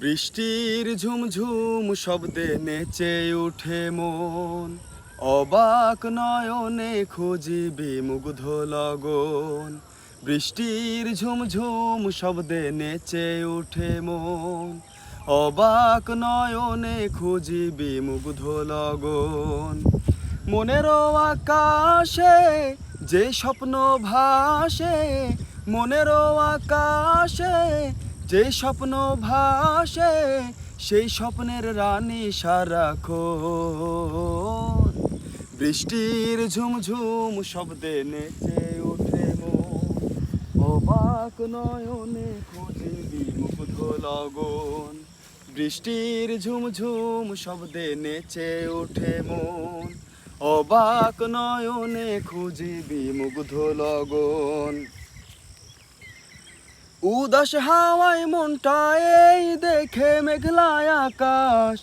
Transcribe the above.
বৃষ্টির ঝুমঝুম শব্দে নেচে উঠে মন, অবাক নয়নে খুঁজিবি মুগ্ধ লগন। বৃষ্টির ঝুমঝুম শব্দে নেচে উঠে মন, অবাক নয়নে খুঁজিবি মুগ্ধ লগন। মনেরও আকাশে যে স্বপ্ন ভাসে, মনেরও আকাশে যে স্বপ্ন ভাসে, সেই স্বপ্নের রানী সারাক্ষণ। বৃষ্টির ঝুমঝুম শব্দে নেচে ওঠে মন, অবাক নয়নে খুঁজিবি মুগ্ধ লগন। বৃষ্টির ঝুমঝুম শব্দে নেচে ওঠে মন, অবাক নয়নে খুঁজিবি মুগ্ধ লগন। উদাস হাওয়ায় মনটা এই দেখে মেঘলা আকাশ,